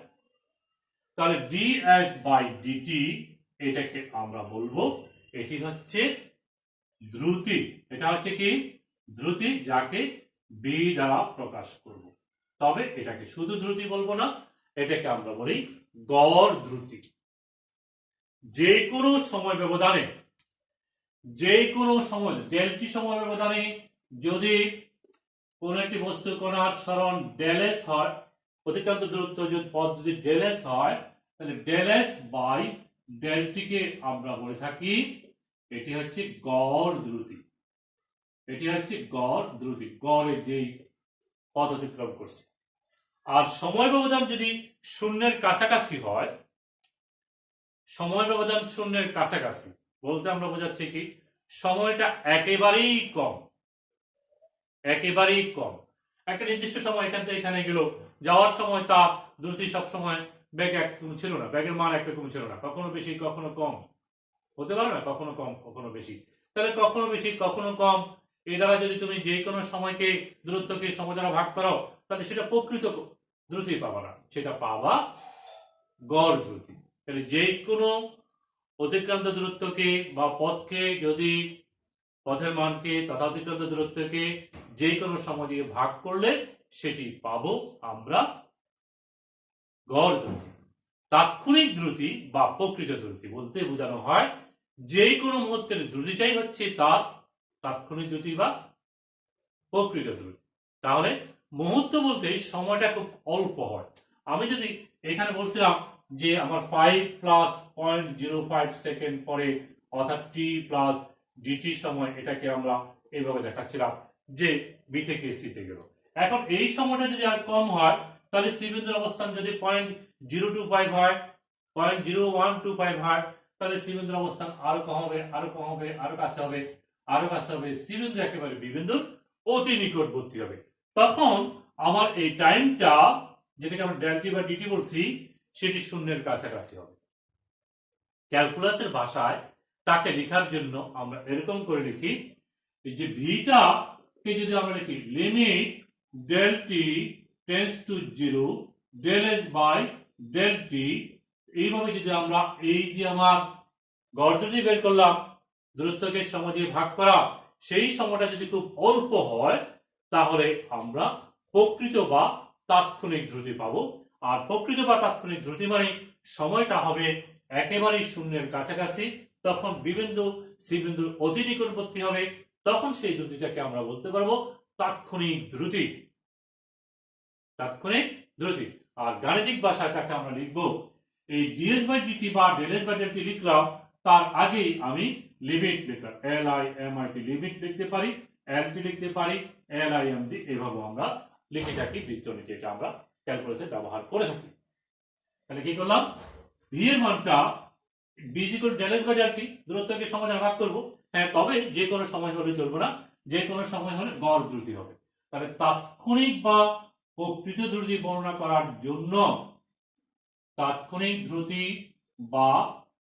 তাহলে ডিএস বাই ডিটি এটাকে আমরা বলবো এটি হচ্ছে দ্রুতি। এটা হচ্ছে কি দ্রুতি, যাকে বি দ্বারা প্রকাশ করব। তবে এটাকে শুধু দ্রুতি বলবো না, এটাকে আমরা বলি গড় দ্রুতি। যে কোনো সময় ব্যবধানে, যে কোনো সময় ডেলটি সময় ব্যবধানে যদি কোন একটি বস্তু কণার সরণ ডেলএস হয়, অতিক্রান্ত দূরত্ব যদি পথ যদি ডেলএস হয়, তাহলে ডেলএস বাই ডেলটিকে আমরা বলে থাকি এটি হচ্ছে গড় দ্রুতি। এটি হচ্ছে গড় দ্রুতি, গড়ের যেই পথ অতিক্রম করছে। আর সময় ব্যবধান যদি শূন্যের কাছাকাছি হয়, সময় ব্যবধান শূন্যের কাছাকাছি বলতে আমরা বোঝাচ্ছি কি সময়টা একেবারেই কম, একেবারেই কম। একটা নির্দিষ্ট সময় এখান থেকে এখানে গেল, যাওয়ার সময় তার দ্রুতি সবসময় বেগ একরকম ছিল না, বেগের মান একরকম ছিল না, কখনো বেশি কখনো কম হতে পারে না, কখনো কম কখনো বেশি। তাহলে কখনো বেশি কখনো কম, এই দ্বারা যদি তুমি যে কোনো সময়কে দূরত্বকে সময় দ্বারা ভাগ করো, তাহলে সেটা প্রকৃত দ্রুতি পাবা না, সেটা পাবা গড় দ্রুতি। তাহলে যে কোনো অতিক্রান্ত দূরত্বকে বা পথকে যদি পথের মানকে তথা অতিক্রান্ত দূরত্বকে যে কোনো সময় দিয়ে ভাগ করলে সেটি পাবো আমরা গড় দ্রুতি। তাৎক্ষণিক দ্রুতি বা প্রকৃত দ্রুতি বলতে বোঝানো হয় যে কোনো মুহূর্তের দ্রুতিটাই হচ্ছে তার তাৎক্ষণিক দ্রুতি বা প্রকৃত দ্রুতি। তাহলে মুহূর্ত বলতে সময়টা খুব অল্প হয়। আমি যদি এখানে বলছিলাম যে আমার 5 প্লাস 0.05 সেকেন্ড পরে অর্থাৎ টি প্লাস ডিটি সময়, এটাকে আমরা এইভাবে দেখাচ্ছিলাম যে বি থেকে সিতে গেল। এখন এই সময়টা যদি আর কম হয়, তাহলে সি বিন্দুর অবস্থান যদি 0.025 হয়, 0.0125 হয়, তাহলে সি বিন্দুর অবস্থান আরো কম হবে, আরো কম হবে, আরো কাছে হবে, আরো কাছে হবে, সি বিন্দু একেবারে বি বিন্দুর অতি নিকটবর্তী হবে। তখন আমার এই টাইমটা যেটাকে আমরা ডেলটি বা ডিটি বলছি সেটি শূন্যের কাছাকাছি হবে। ক্যালকুলাসের ভাষায় তাকে লেখার জন্য আমরা এরকম করে লিখি যে ভিটা কে যদি আমরা লিখি limit del T tends to 0 del S by del T, এইভাবে যদি আমরা এই যে আমার গড়টি বের করলাম দূরত্বকে সময় দিয়ে ভাগ করা, সেই সময়টা যদি খুব অল্প হয় তাহলে আমরা প্রকৃত বা তাৎক্ষণিক দ্রুতি পাবো। আর প্রকৃত বা তাৎক্ষণিক দ্রুতি মানে সময়টা হবে একেবারেই শূন্যের কাছাকাছি, তখন বি বিন্দু সি বিন্দুর অতি নিকটবর্তী হবে, তখন সেই দ্রুতিটাকে আমরা বলতে পারবো তাৎক্ষণিক দ্রুতি। তাৎক্ষণিক দ্রুতি। আর গাণিতিক ভাষায় তাকে আমরা লিখবো এই ডিএস বাই ডিটি বা ডেলএস বাই ডেলটি লিখলাম, তার আগেই আমি লিমিট লিখলাম, L I am I T limit লিখতে পারি, এল টি লিখতে পারি, এল আই এম টি, এইভাবে আমরা লিখে থাকি বীজগণিতে, এটা আমরা ক্যালকুলাসে ব্যবহার করে থাকি। তাহলে কি করলাম, ভি এর মানটা বি ইকুয়াল ডেলএস বাই ডেলটি, দূরত্বকে সময় দ্বারা ভাগ করবো। হ্যাঁ, তবে যে কোনো সময় হলে চলবে না, যে কোনো সময় হলে গড় দ্রুতি হবে। তাহলে তাৎক্ষণিক বা প্রকৃত দ্রুতি বর্ণনা করার জন্য, তাৎক্ষণিক দ্রুতি বা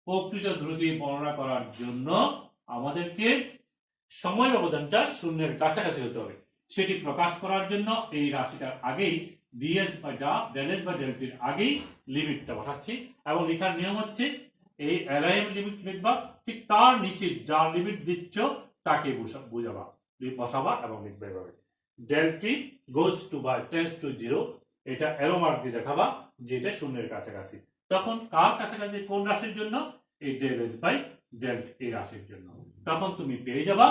প্রকৃত দ্রুতি বর্ণনা করার জন্য আমাদেরকে সময় ব্যবধানটা শূন্যের কাছাকাছি হতে হবে। সেটি প্রকাশ করার জন্য এই রাশিটার আগেই ডিএস বাই ডেলএস বাই ডেলটির আগেই লিমিটটা বসাচ্ছি, এবং লেখার নিয়ম হচ্ছে এই এলআইএম লিমিট লিখবা, ঠিক তার নিচে যার লিমিট দিচ্ছ তাকে বুঝাবা, বসাবা এবং লিখবে এভাবে, ডেলটি গোজ টু বা টেন্স টু 0, এটা এরো মার্ক দিয়ে দেখাবা যে এটা শূন্যের কাছাকাছি। তখন কার কাছাকাছি, কোন রাশির জন্য, এই ডেল এস বাই ডেল এই রাশির জন্য। তখন তুমি পেয়ে যাবা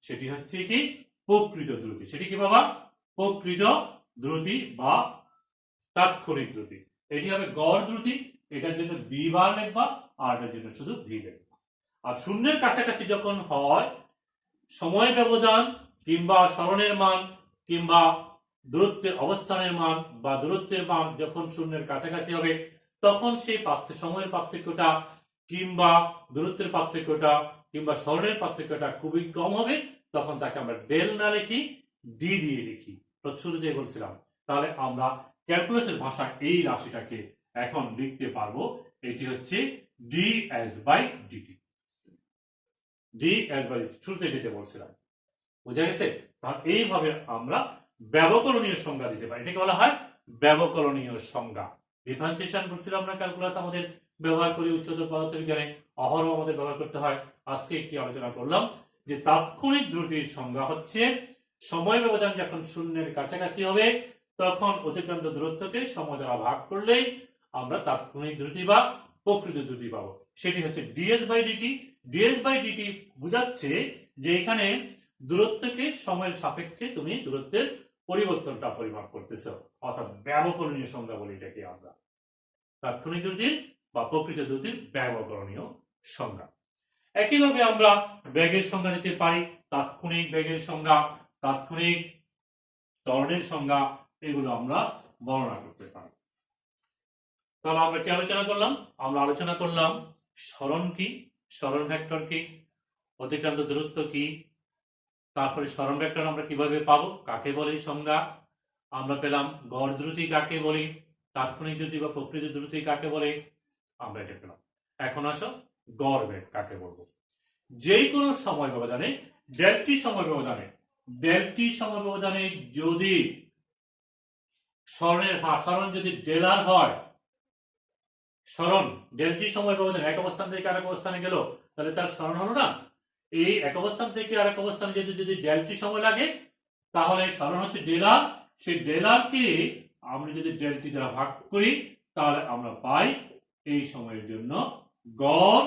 সেটি হচ্ছে কি প্রকৃত দ্রুতি। সেটি কি বাবা, প্রকৃত দ্রুতি বা তাৎক্ষণিক দ্রুতি। এটি হবে গড় দ্রুতি, এটার জন্য বি বার লিখবা, আর এটার জন্য শুধু ভি লিখবা। আর শূন্যের কাছাকাছি যখন হয়, সময় ব্যবধান কিংবা সরণের মান কিংবা দূরত্বের অবস্থানের মান বা দূরত্বের মান যখন শূন্যের কাছাকাছি হবে, তখন সেই সময়ের পার্থক্যটা কিংবা দূরত্বের পার্থক্যটা কিংবা সরণের পার্থক্যটা খুবই কম হবে, তখন তাকে আমরা ডেল না লিখি, ডি দিয়ে লিখি, শুরুতে বলছিলাম। তাহলে আমরা ক্যালকুলাসের ভাষায় এই রাশিটাকে এখন লিখতে পারবো, এটি হচ্ছে D S by DT. D S by শুরুতে যেতে বলছিলাম, বুঝা গেছে? তাহলে এইভাবে আমরা ব্যবকলনীয় সংজ্ঞা দিতে পারি, এটাকে বলা হয় ব্যবকলনীয় সংজ্ঞা। ডিফারেন্সিয়েশন বলছিলাম আমরা ক্যালকুলাস আমাদের ব্যবহার করি, উচ্চতর পদার্থবিজ্ঞানে অহরহ আমাদের ব্যবহার করতে হয়। আজকে একটি আলোচনা করলাম যে তাৎক্ষণিক দ্রুতির সংজ্ঞা হচ্ছে সময় ব্যবধান যখন শূন্যের কাছাকাছি হবে, তখন অতিক্রান্ত দূরত্বকে সময় দ্বারা ভাগ করলেই আমরা তাৎক্ষণিক দ্রুতি বা প্রকৃত দ্রুতি পাবো। সেটি হচ্ছে DS by DT. DS by DT বোঝাচ্ছে যে এখানে দূরত্বকে সময়ের সাপেক্ষে তুমি দূরত্বের পরিবর্তনটা পরিমাপ করতেছ, অর্থাৎ ব্যবকলনীয় সংজ্ঞা বলি এটাকে আমরা, তাৎক্ষণিক দ্রুতির বা প্রকৃত দ্রুতির ব্যবকলনীয় সংজ্ঞা। একইভাবে আমরা বেগের সংজ্ঞা দিতে পারি, তাৎক্ষণিক বেগের সংজ্ঞা, তাৎক্ষণিক ত্বরণের সংজ্ঞা, এগুলো আমরা বর্ণনা করতে পারি। তাহলে আমরা কি আলোচনা করলাম, আমরা আলোচনা করলাম সরণ কি, সরণ ভেক্টর কি, অতিক্রান্ত দূরত্ব কি, তারপরে সরণ ভেক্টর আমরা কিভাবে পাবো, কাকে বলে সংজ্ঞা, আমরা পেলাম গড় দ্রুতি কাকে বলি, তাৎক্ষণিক দ্রুতি বা প্রকৃত দ্রুতি কাকে বলে, আমরা এটা পেলাম। এখন আসো গড় বেগ কাকে বলবো। যেই কোনো সময় ব্যবধানে, ডেলটি সময় ব্যবধানে, ডেলটি সময় ব্যবধানে যদি সরণ যদি ডেলার হয়, সরণ ডেলটি সময় ব্যবধানে এক অবস্থান থেকে আরেক অবস্থানে গেল, তাহলে তার সরণ হলো না। এই এক অবস্থান থেকে আরেক অবস্থানে যদি ডেলটি সময় লাগে, তাহলে সরণ হচ্ছে ডেলার। সেই ডেলারকে আমরা যদি ডেলটি দ্বারা ভাগ করি, তাহলে আমরা পাই এই সময়ের জন্য গড়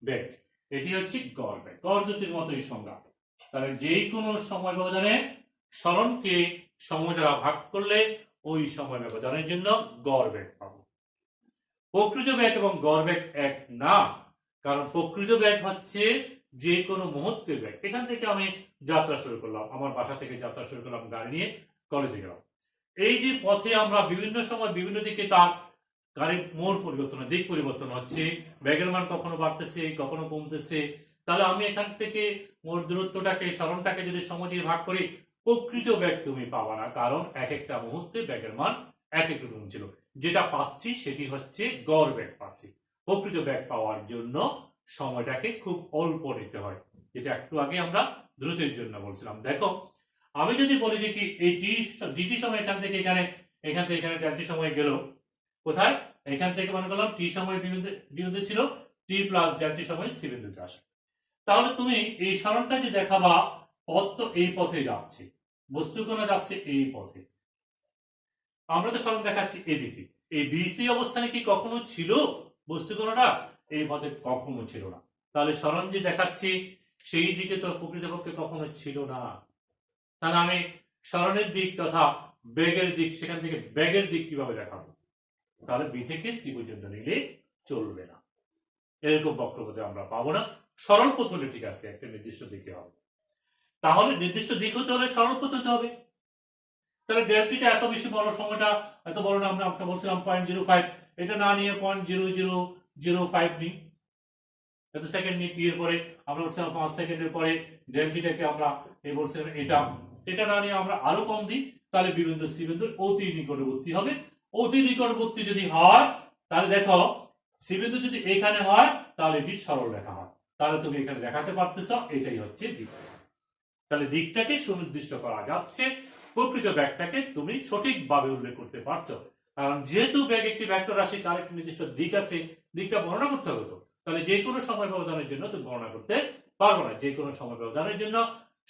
বেগ। এটি হচ্ছে গড় বেগ, গড় দ্রুতির মতোই সংজ্ঞা। তাহলে যে কোনো সময় ব্যবধানে সরণকে সময় দ্বারা ভাগ করলে ওই সময় ব্যবধানের জন্য গড় বেগ পাবো। প্রকৃত বেগ এবং গড় বেগ এক না, কারণ প্রকৃত বেগ হচ্ছে যে কোনো মুহূর্তের বেগ। এখান থেকে আমি যাত্রা শুরু করলাম, আমার বাসা থেকে যাত্রা শুরু করলাম, গাড়ি নিয়ে কলেজে গেলাম। এই যে পথে আমরা বিভিন্ন সময় বিভিন্ন দিকে তার গাড়ির মোড় পরিবর্তন, দিক পরিবর্তন হচ্ছে, বেগের মান কখনো বাড়তেছে কখনো কমতেছে, তাহলে আমি এখান থেকে মোট দূরত্বটাকে, সরণটাকে যদি সময় দিয়ে ভাগ করি, প্রকৃত বেগ তুমি পাবা না, কারণ এক একটা মুহূর্তে বেগের মান এক এক রকম ছিল। যেটা পাচ্ছি সেটি হচ্ছে গড় বেগ পাচ্ছি। প্রকৃত বেগ পাওয়ার জন্য সময়টাকে খুব অল্প নিতে হয়, যেটা একটু আগে আমরা দ্রুতের জন্য বলছিলাম। দেখো, আমি যদি বলি যে কি এই ডিটি সময় এখান থেকে এখানে, এখান থেকে এখানে ডেলটি সময় গেল কোথায়, এখান থেকে মনে করলাম টি সময় বিন্দু ছিল, টি প্লাস ডেলটি সময় সি বিন্দুতে আসে। তাহলে তুমি এই সরণটা যে দেখাবা, পথ তো এই পথে যাচ্ছে, বস্তুকণা যাচ্ছে এই পথে, আমরা তো সরণ দেখাচ্ছি এদিকে, এই বিসি অবস্থানে কি কখনো ছিল বস্তু কোনটা? এই পথে কখনো ছিল না। তাহলে সরণ যে দেখাচ্ছি সেই দিকে তো প্রকৃতপক্ষে কখনো ছিল না। তাহলে আমি সরণের দিক তথা বেগের দিক, সেখান থেকে বেগের দিক কিভাবে দেখাবো? তাহলে বি থেকে সি পর্যন্ত নিলে চলবে না, এরকম বক্রপথে আমরা পাবো না। সরল পথ হলে ঠিক আছে, একটা নির্দিষ্ট দিকে হবে। তাহলে নির্দিষ্ট দিক হতে হলে সরল পথ হতে হবে। তাহলে ডেলটিটা এত বেশি বড়, সময়টা এত বড় না, আমরা আপনাকে বলছিলাম 0.05, এটা না নিয়ে 0.0005 নিই, এত সেকেন্ড নিই। টি এর পরে আমরা বলছিলাম 5 সেকেন্ডের পরে ডেলটিটাকে আমরা এই বলছিলাম এটা না নিয়ে আমরা আরো কম দিই, তাহলে বি বিন্দু সি বিন্দুর অতি নিকটবর্তী হবে। অতি নিকটবর্তী যদি হয় তাহলে দেখো সি বিন্দু যদি এখানে হয় তাহলে এটি সরল রেখা হয়, তাহলে তুমি এখানে দেখাতে পারতেছ এটাই হচ্ছে দিক। তাহলে দিকটাকে সুনির্দিষ্ট করা যাচ্ছে, প্রকৃত ব্যাগটাকে তুমি সঠিকভাবে উল্লেখ করতে পারছো। কারণ যেহেতু ব্যাগ একটি ভেক্টর রাশি, তার একটি নির্দিষ্ট দিক আছে, দিকটা বর্ণনা করতে হবে। তো তাহলে যে কোনো সময় ব্যবধানের জন্য তুমি বর্ণনা করতে পারবো না। যে কোনো সময় ব্যবধানের জন্য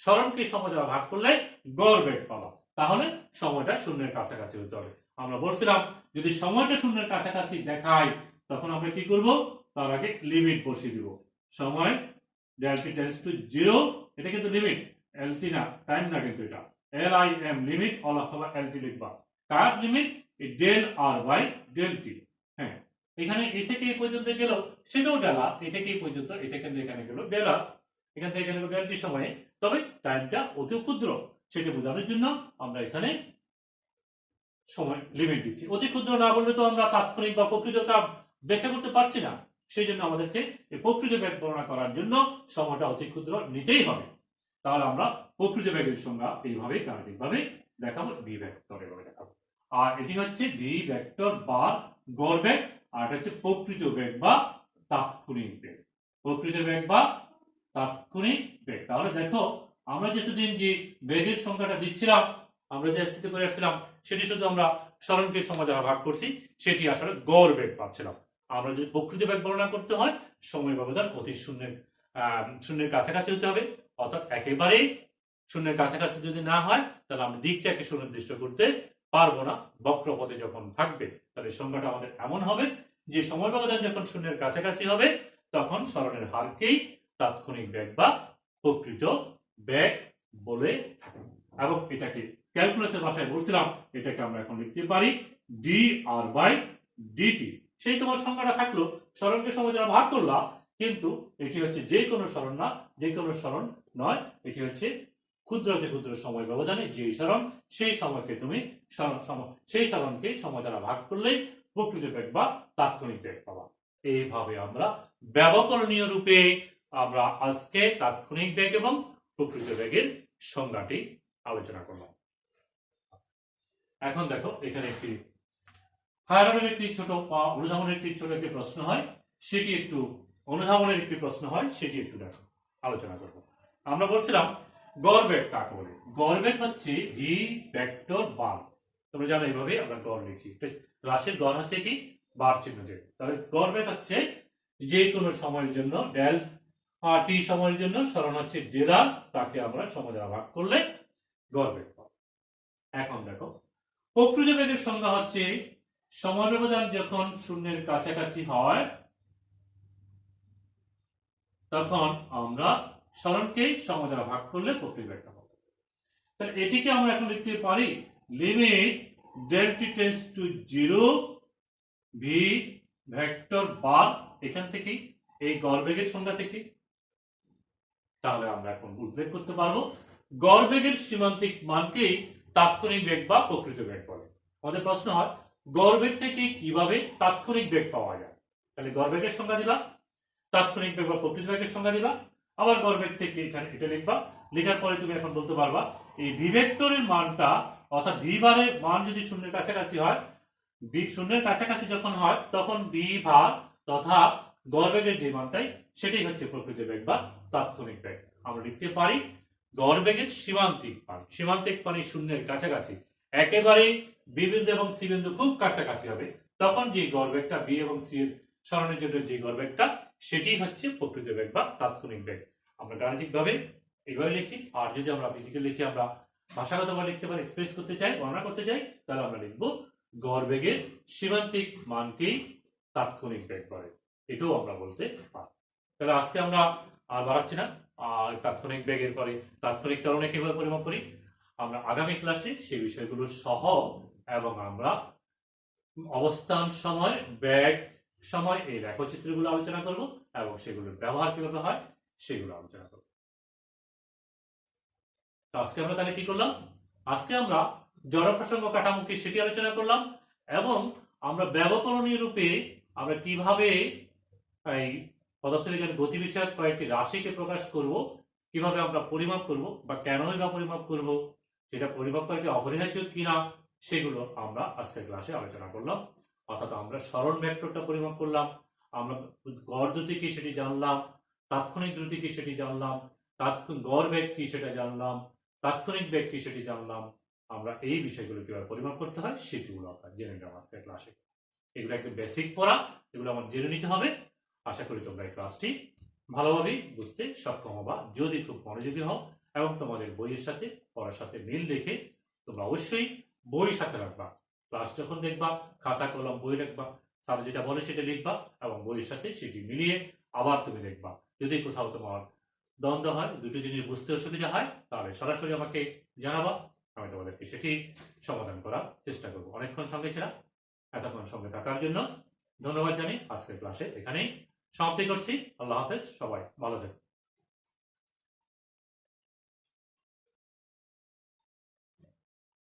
সরণকে সময় দ্বারা ভাগ করলে গড় বেগ পাবা, তাহলে সময়টা শূন্যের কাছাকাছি হতে হবে। আমরা বলছিলাম যদি সময়টা শূন্যের কাছাকাছি দেখায় তখন আমরা কি করব? তার আগে লিমিট বসিয়ে দিব। সময় ডেলটি টেন্ডস টু 0, এটা কিন্তু লিমিট, এলটি না, টাইম না, কিন্তু এটা LIM লিমিট অথবা এলটি লিখবা। কার limit? Del R by del T. হ্যাঁ, এখানে এ থেকে এই পর্যন্ত গেল সেটাও ডেল আর, এ থেকে এই পর্যন্ত, এ থেকে এখানে গেল ডেল আর, এখান থেকে এখানে ডেল টি সময়ে, তবে টাইমটা অতি ক্ষুদ্র, সেটা বোঝানোর জন্য আমরা এখানে সময় লিমিট দিচ্ছি। অতি ক্ষুদ্র না বললে তো আমরা তাৎক্ষণিক বা প্রকৃতটা ব্যাখ্যা করতে পারছি না, সেই জন্য আমাদেরকে এই প্রকৃত ব্যাগ বর্ণনা করার জন্য সময়টা অতি ক্ষুদ্র নিতেই হবে। তাহলে আমরা প্রকৃত ব্যাগের সংজ্ঞা এইভাবে গাণিতিক ভাবে দেখাবো, বি ভেক্টর এভাবে দেখাবো। আর এটি হচ্ছে বি ভেক্টর বা গড় বেগ, আর এটা হচ্ছে প্রকৃত বেগ বা তাৎক্ষণিক বেগ। প্রকৃত বেগ বা তাৎক্ষণিক বেগ। তাহলে দেখো আমরা যতদিন যে বেগের সংখ্যাটা দিচ্ছিলাম, আমরা যে স্থিতি করে আসছিলাম, সেটি শুধু আমরা সরণকে সময় দ্বারা ভাগ করছি, সেটি আসলে গড় বেগ পাচ্ছিলাম। আমরা যদি প্রকৃত বেগ বর্ণনা করতে হয় সময় ব্যবধান অতি শূন্যের কাছাকাছি হতে হবে, অর্থাৎ একেবারেই শূন্যের কাছাকাছি যদি না হয় তাহলে আমরা দিকটাকে সুনির্দিষ্ট করতে পারবো না। বক্রপথে যখন থাকবে তাহলে সংখ্যাটা আমাদের এমন হবে যে সময় ব্যবধান যখন শূন্যের কাছাকাছি হবে তখন সরণের হারকেই তাৎক্ষণিক বেগ বা প্রকৃত বেগ বলে থাকে। এবং এটাকে ক্যালকুলাসের ভাষায় বলছিলাম, এটাকে আমরা এখন লিখতে পারি ডি আর বাই ডিটি। সেই তোমার সংখ্যাটা থাকলো, সরণকে সময় দ্বারা ভাগ করলাম, কিন্তু এটি হচ্ছে যে কোনো সরণ না, যে কোনো সরণ নয়, এটি হচ্ছে ক্ষুদ্রতে ক্ষুদ্র সময় ব্যবধানে যেই সরণ, সেই সময়কে তুমি সেই সরণকে সময় দ্বারা ভাগ করলেই প্রকৃত বেগ বা তাৎক্ষণিক বেগ পাবা। এইভাবে আমরা ব্যবকলনীয় রূপে আমরা আজকে তাৎক্ষণিক বেগ এবং প্রকৃত বেগের সংজ্ঞাটি আলোচনা করলাম। এখন দেখো এখানে একটি হায়ারের একটি ছোট অনুধাবনের একটি ছোট একটি প্রশ্ন হয়, সেটি একটু অনুধাবনের একটি প্রশ্ন হয়, সেটি একটু দেখো আলোচনা করব। আমরা বলছিলাম গড় বেগ কাকে বলে? গড় বেগ হচ্ছে ভি ভেক্টর বার। তোমরা জানো এইভাবে আমরা গড় লিখি, রাশির গড় হচ্ছে কি বার চিহ্ন দিয়ে। তাহলে গড় বেগ হচ্ছে যে কোনো সময়ের জন্য ডেল টি সময়ের জন্য সরণ হচ্ছে ডেল আর, তাকে আমরা সময় দ্বারা ভাগ করলে গড় বেগ পাবো। এখন দেখো প্রকৃত বেগের সংজ্ঞা হচ্ছে সময় ব্যবধান যখন শূন্যের কাছাকাছি হয় তখন আমরা সরণকে সময় দ্বারা ভাগ করলে প্রকৃত বেগটা পাবো। তাহলে এটিকে আমরা এখন লিখতে পারি limit del T tends to 0 V vector bar, এখান থেকে এই গড় বেগের সংজ্ঞা থেকে। তাহলে আমরা এখন উল্লেখ করতে পারবো গড় বেগের সীমান্তিক মানকেই তাৎক্ষণিক বেগ বা প্রকৃত বেগ বলে। আমাদের প্রশ্ন হয় গড় বেগ থেকে কিভাবে তাৎক্ষণিক বেগ পাওয়া যায়? তাহলে গড় বেগের সংজ্ঞা দিবা, তাৎক্ষণিক বেগ বা প্রকৃত বেগের সংজ্ঞা দিবা, আবার গড় বেগ থেকে এখানে এটা লিখবা। লেখার পরে তুমি এখন বলতে পারবা এই ভি ভেক্টরের মানটা, অর্থাৎ ভি বারের মান যদি শূন্যের কাছাকাছি হয়, শূন্যের কাছাকাছি যখন হয় তখন ভি ভার তথা গড় বেগের যে মানটাই, সেটাই হচ্ছে প্রকৃত বেগ বা তাৎক্ষণিক বেগ। আমরা লিখতে পারি গড় বেগের সীমান্তিক মান। সীমান্তিক মানে শূন্যের কাছাকাছি, একেবারে বি বিন্দু এবং সি বিন্দু খুব কাছাকাছি হবে, তখন যে গড় বেগটা বি এবং সি এর সরণের জন্য যে গড় বেগটা, সেটি হচ্ছে প্রকৃত বেগ বা তাৎক্ষণিক বেগ। আমরা গাণিতিক ভাবে এইভাবে লিখি, আর যদি আমরা ফিজিক্যাল লিখি, আমরা ভাষাগতভাবে লিখতে পারি, এক্সপ্রেস করতে চাই, বর্ণনা করতে চাই, তাহলে আমরা লিখবো গড় বেগের সীমান্তিক মানকেই তাৎক্ষণিক বেগ বলে, এটাও আমরা বলতে পারি। তাহলে আজকে আমরা আর বাড়াচ্ছি না, আর তাৎক্ষণিক বেগের পরে তাৎক্ষণিক ত্বরণে কিভাবে পরিমাপ করি আমরা আগামী ক্লাসে সেই বিষয়গুলো সহ, এবং আমরা অবস্থান সময়, বেগ সময় এই রেখাচিত্রগুলো আলোচনা করব এবং সেগুলোর ব্যবহার কিভাবে হয় সেগুলো আলোচনা করব। আজকে আমরা তাহলে কি করলাম, আজকে আমরা জড়প্রসঙ্গ কাঠামো কি সেটি আলোচনা করলাম, এবং আমরা ব্যবকলনীয় রূপে আমরা কিভাবে এই পদার্থবিজ্ঞান গতি বিষয়ক কয়েকটি রাশিকে প্রকাশ করব, কিভাবে আমরা পরিমাপ করব বা কেনই বা পরিমাপ করব, সেটা পরিমাপ করা কি অপরিহার্য কিনা সেগুলো আমরা আজকের ক্লাসে আলোচনা করলাম। অর্থাৎ আমরা সরল মেট্রোটা পরিমাপ করলাম, আমরা গড় দ্রুতি কি সেটি জানলাম, তাৎক্ষণিক দ্রুতি কি সেটি জানলাম, গড় বেগ কি সেটা জানলাম, তাৎক্ষণিক বেগ কি সেটি জানলাম। আমরা এই বিষয়গুলো কিভাবে পরিমাপ করতে হয় সেটিগুলো আমরা জেনে নিলাম আজকের ক্লাসে। এগুলো একদম বেসিক পড়া, এগুলো আমার জেনে নিতে হবে। আশা করি তোমরা এই ক্লাসটি ভালোভাবে বুঝতে সক্ষম হবা। যদি খুব মনোযোগী হও এবং তোমাদের বইয়ের সাথে পড়ার সাথে মিল রেখে তোমরা অবশ্যই বই সাথে রাখবা। ক্লাস যখন দেখবা খাতা কলম বই রাখবা, স্যার যেটা বলে সেটা লিখবা এবং বইয়ের সাথে সেটি মিলিয়ে আবার তুমি দেখবা। যদি কোথাও তোমার দ্বন্দ্ব হয়, দুটো জিনিস বুঝতে অসুবিধা হয়, তাহলে সরাসরি আমাকে জানাবা, আমি তোমাদেরকে সেটি সমাধান করার চেষ্টা করবো। অনেকক্ষণ সঙ্গে ছিলাম, এতক্ষণ সঙ্গে থাকার জন্য ধন্যবাদ জানি। আজকের ক্লাসে এখানেই সমাপ্তি করছি। আল্লাহ হাফেজ, সবাই ভালো থাকবে।